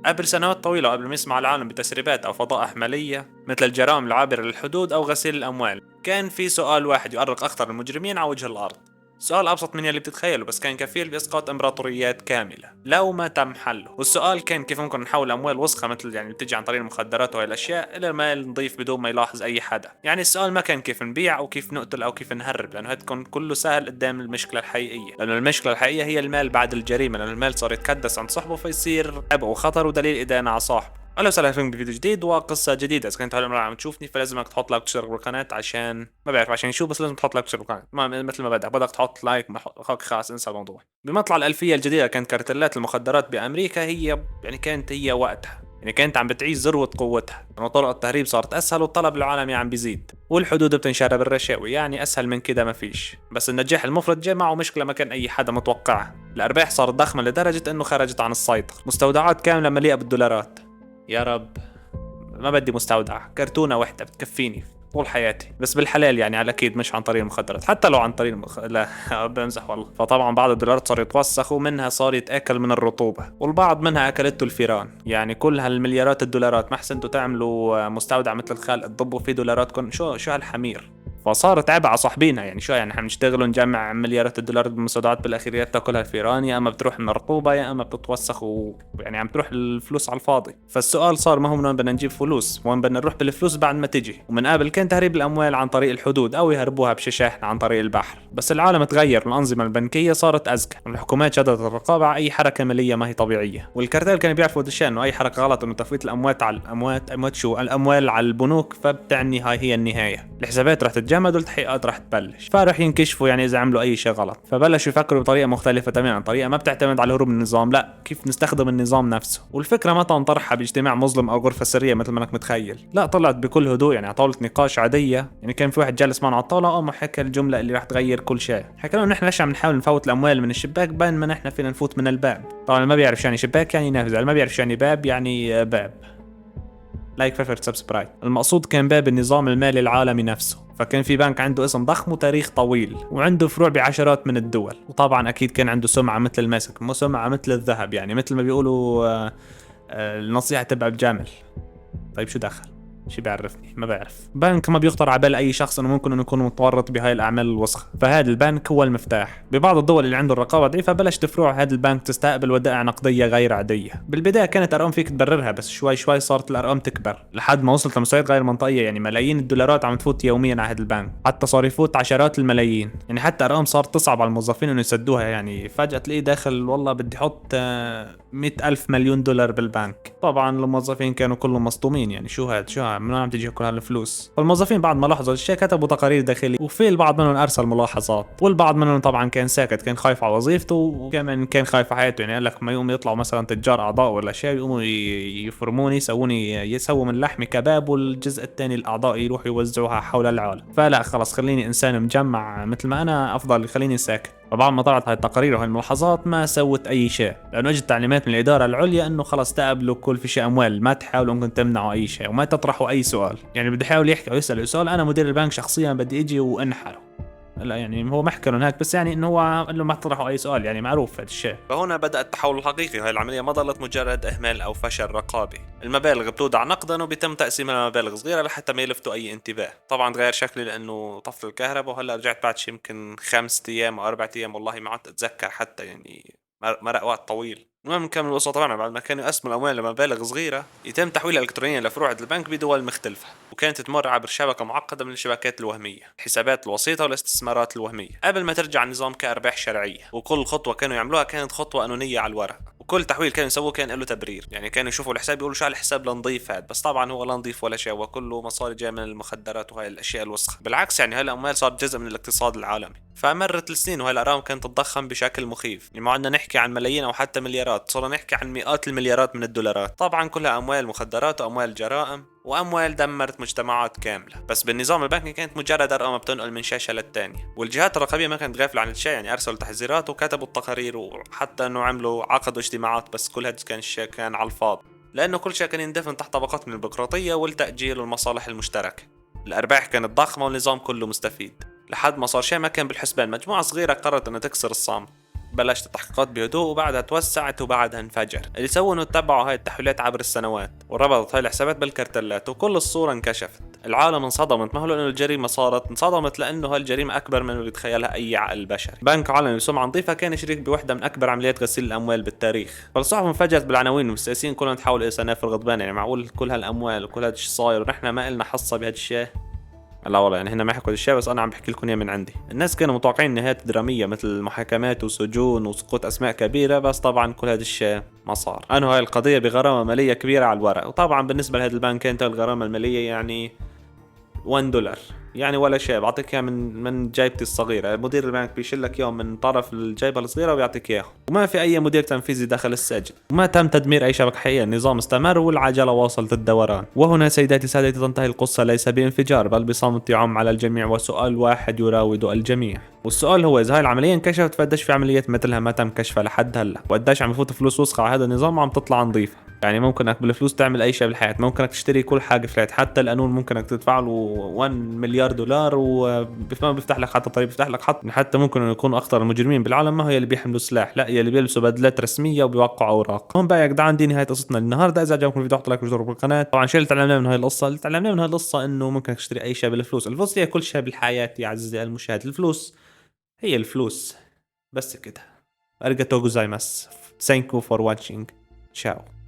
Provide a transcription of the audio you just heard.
قبل سنوات طويلة وقبل ما يسمع العالم بتسريبات أو فضائح مالية مثل الجرائم العابرة للحدود أو غسيل الأموال، كان في سؤال واحد يؤرق أخطر المجرمين على وجه الأرض. سؤال أبسط من يلي بتتخيله، بس كان كفيل بإسقاط إمبراطوريات كاملة لو ما تم حله. والسؤال كان كيف ممكن نحول أموال وسخة مثل يعني بتجي عن طريق المخدرات وهي الأشياء إلى مال نضيف بدون ما يلاحظ أي حدا. يعني السؤال ما كان كيف نبيع أو كيف نقتل أو كيف نهرب، لأنه هتكون كله سهل قدام المشكلة الحقيقية. لأنه المشكلة الحقيقية هي المال بعد الجريمة، لأنه المال صار يتكدس عند صاحبه فيصير عبء وخطر ودليل إدانة على صاحبه. اهلا وسهلا فيكم بفيديو جديد وقصه جديده. اذا كنت اول مره عم تشوفني فلازمك تحط لايك وتشترك بالقناه، عشان ما بعرف عشان شو، بس لازم تحط لايك وتشترك بالقناه. مثل ما بدك تحط لايك، ما اخوك خلاص انسى الموضوع. بمطلع الالفيه الجديده كانت كارتلات المخدرات بامريكا هي يعني كانت هي وقتها، يعني كانت عم بتعيش ذروه قوتها، لانه طرق التهريب صارت اسهل والطلب العالمي عم بيزيد والحدود بتنشر بالرشاوي. يعني اسهل من كده ما فيش. بس النجاح المفرط جاء معه مشكله ما كان اي حدا متوقعها. الارباح صارت ضخمه لدرجه انه خرجت عن السيطره. مستودعات كامله مليئه بالدولارات. يا رب ما بدي مستودع، كرتونة وحدة بتكفيني طول حياتي، بس بالحلال يعني على اكيد مش عن طريق المخدرات. حتى لو عن طريق لا بمزح والله. فطبعا بعض الدولارات صار يتوسخ ومنها صار يتاكل من الرطوبه، والبعض منها اكلته الفيران. يعني كل هالمليارات الدولارات ما حسنتوا تعملوا مستودع مثل الخالق تضبوا فيه دولاراتكم؟ شو هالحمير. فصارت عبء على صاحبينها. يعني شو يعني احنا بنشتغل ونجمع مليارات الدولارات بالمستودعات، بالاخير يا بتاكلها الفيران يا اما بتروح من الرطوبه يا اما بتتوسخ، ويعني عم تروح الفلوس على الفاضي. فالسؤال صار ما هو من وين بدنا نجيب فلوس، وين بدنا نروح بالفلوس بعد ما تجي. ومن قبل كان تهريب الاموال عن طريق الحدود او يهربوها بششاحن عن طريق البحر. بس العالم تغير، الانظمه البنكيه صارت اذكى، الحكومات شددت الرقابه على اي حركه ماليه ما هي طبيعيه. والكارتيل كانوا بيعرفوا دشان انه اي حركه غلط، انه تفويت الاموات على الاموات شو الاموال على البنوك، فبتعني هاي هي النهايه. الحسابات رح تتجمد والتحقيقات رح تبلش، فرح ينكشفوا يعني اذا عملوا اي شيء غلط. فبلشوا يفكروا بطريقه مختلفه تماما، طريقه ما بتعتمد على الهروب من النظام، لا كيف نستخدم النظام نفسه. والفكره ما طرحها باجتماع مظلم او غرفه سريه مثل ما انك متخيل، لا طلعت بكل هدوء، يعني على طاوله نقاش عاديه. يعني كان في واحد جالس معنا على الطاوله قام حكى الجمله اللي رح تغير كل شيء. حكى لهم نحن ليش عم نحاول نفوت الاموال من الشباك بينما نحن فينا نفوت من الباب. طبعا ما بيعرف يعني شباك يعني نافذه، ما بيعرف يعني باب يعني باب. لايك فيفرت سبسكرايب. المقصود كان باب النظام المالي العالمي نفسه. فكان في بنك عنده اسم ضخم وتاريخ طويل وعنده فروع بعشرات من الدول، وطبعا اكيد كان عنده سمعه مثل المسك، مو سمعه مثل الذهب، يعني مثل ما بيقولوا النصيحه تبع الجمل. طيب شو دخل؟ شي بيعرفني؟ ما بعرف. بنك ما بيخطر على بال اي شخص انه ممكن انه يكون متورط بهاي الاعمال الوسخه، فهذا البنك هو المفتاح. ببعض الدول اللي عنده الرقابه ضعيفه بلشت فروع هذا البنك تستقبل ودائع نقديه غير عاديه. بالبدايه كانت ارقام فيك تبررها، بس شوي شوي صارت الارقام تكبر لحد ما وصلت لمستويات غير منطقيه. يعني ملايين الدولارات عم تفوت يوميا على هذا البنك، حتى صار يفوت عشرات الملايين. يعني حتى ارقام صارت تصعب على الموظفين انه يسدوها. يعني فجاه تلاقيه داخل والله بدي احط 100,000 مليون دولار بالبنك. طبعا الموظفين كانوا كلهم مصدومين، يعني شو هذا من وين عم تجي كل هالفلوس. والموظفين بعد ما لاحظوا الشيء كتبوا تقارير داخلية، وفي البعض منهم ارسل ملاحظات، والبعض منهم طبعا كان ساكت، كان خايف على وظيفته وكمان كان خايف على حياته. يعني قال لك ما يقوم يطلعوا مثلا تجار اعضاء ولا شيء يقوموا يفرموني يسووا من لحمي كباب، والجزء الثاني الاعضاء يروحوا يوزعوها حول العالم. فلا خلص خليني انسان مجمع مثل ما انا افضل، خليني ساكت. فبعد ما طلعت هاي التقارير وهي الملاحظات ما سوت اي شيء، لانه اجت تعليمات من الاداره العليا انه خلص تقبلوا كل في شيء اموال، ما تحاولوا انكم تمنعوا اي شيء وما تطرحوا اي سؤال. يعني بده يحاول يحكي او يسال سؤال، انا مدير البنك شخصيا بدي اجي وانحره. لا يعني هو ما حكى لهم هيك، بس يعني انه هو قال له ما تطرحوا اي سؤال، يعني معروف هذا الشيء. فهنا بدأ التحول الحقيقي. هاي العملية ما ضلت مجرد اهمال او فشل رقابي. المبالغ بتودع نقدا وبيتم تقسيمها لمبالغ صغيرة لحتى ما يلفتوا اي انتباه. طبعا تغير شكلي لانه طفل الكهرباء، وهلا رجعت بعد شي يمكن 5 ايام او 4 ايام، والله ما عدت اتذكر حتى، يعني مرق وقت طويل. المهم نكمل القصة. طبعا بعد ما كانوا يقسموا الأموال لمبالغ صغيرة يتم تحويلها إلكترونيا لفروع البنك بدول مختلفة، وكانت تمر عبر شبكة معقدة من الشبكات الوهمية، الحسابات الوسيطة والاستثمارات الوهمية، قبل ما ترجع النظام كأرباح شرعية. وكل خطوة كانوا يعملوها كانت خطوة قانونية على الورق، وكل تحويل كانوا يسووه كان له تبرير. يعني كانوا يشوفوا الحساب يقولوا شو هالحساب لنضيف هذا، بس طبعا هو لا نضيف ولا شيء، وكله مصاري جايه من المخدرات وهاي الاشياء الوسخه. بالعكس يعني هاي الاموال صارت جزء من الاقتصاد العالمي. فمرت السنين وهاي الارقام كانت تتضخم بشكل مخيف. يعني ما عدنا نحكي عن ملايين او حتى مليارات، صرنا نحكي عن مئات المليارات من الدولارات. طبعا كلها اموال مخدرات واموال جرائم واموال دمرت مجتمعات كامله. بس بالنظام البنكي كانت مجرد ارقام بتنقل من شاشه للتانية. والجهات الرقابيه ما كانت غافله عن الشيء، يعني ارسلوا تحذيرات وكتبوا التقارير، وحتى انه عملوا عقدوا اجتماعات، بس كل هذا كان الشيء كان على الفاضي، لانه كل شيء كان يندفن تحت طبقات من البيروقراطيه والتاجيل والمصالح المشتركه. الارباح كانت ضخمه والنظام كله مستفيد، لحد ما صار شيء ما كان بالحسبان. مجموعه صغيره قررت انها تكسر الصمت. بلشت التحقيقات بهدوء وبعدها توسعت وبعدها انفجر. اللي سووا انه اتبعوا هاي التحويلات عبر السنوات وربطت هاي الحسابات بالكرتلات وكل الصورة انكشفت. العالم انصدمت، ما هو لانه الجريمة صارت، انصدمت لانه هالجريمة اكبر من اللي بيتخيلها اي عقل بشري. بنك عالمي بسمعة نظيفة كان شريك بوحدة من اكبر عمليات غسيل الاموال بالتاريخ، فالصحف انفجرت بالعناوين والسياسيين كلهم تحولوا الى سنافر غضبان. يعني معقول كل هالاموال وكل هذا الشيء صاير ونحن ما لنا حصة بهذا الشيء؟ لا والله يعني هنا ما حكوا الشيء، بس انا عم بحكي لكم اياه من عندي. الناس كانوا متوقعين نهايات دراميه مثل محاكمات وسجون وسقوط اسماء كبيره، بس طبعا كل هذا الشيء ما صار. انهوا هاي القضيه بغرامه ماليه كبيره على الورق، وطبعا بالنسبه لهذا البنك كانت الغرامه الماليه يعني $1، يعني ولا شيء. بعطيك اياه من جيبتي الصغيره. مدير البنك بيشلك اياه من طرف الجيبه الصغيره ويعطيك اياه، وما في اي مدير تنفيذي دخل السجن، وما تم تدمير اي شبكه حقيقيه. النظام استمر والعجله واصلت الدوران. وهنا سيداتي سادتي تنتهي القصه ليس بانفجار بل بصمت يعم على الجميع وسؤال واحد يراود الجميع. والسؤال هو اذا هاي العمليه انكشفت فقديش في عمليات مثلها ما تم كشفها لحد هلا، وقديش عم يفوت فلوس وسخه على هذا النظام وعم تطلع نظيفه. يعني ممكن انك بالفلوس تعمل اي شيء بالحياه، ممكن انك تشتري كل حاجه في الحياه، حتى القانون ممكن انك تدفع له $1 مليار وما بيفتح لك حتى طريق، بيفتح لك خط. حتى ممكن انه يكونوا اخطر المجرمين بالعالم ما هو اللي بيحملوا سلاح، لا اللي بيلبسوا بدلات رسميه وبيوقعوا اوراق. هون بقى يا جدعان دي نهايه قصتنا النهارده. اذا عجبكم الفيديو احطوا لايك واشتركوا بالقناه. طبعا شو اللي تعلمناه من هاي القصه؟ اللي تعلمناه من هاي القصه انه ممكن تشتري اي شيء بالفلوس. الفلوس هي كل شيء بالحياه يا عزيزي المشاهد، الفلوس هي الفلوس، بس كده. ارجعتوا جوزايماس. Thank you for watching. Ciao.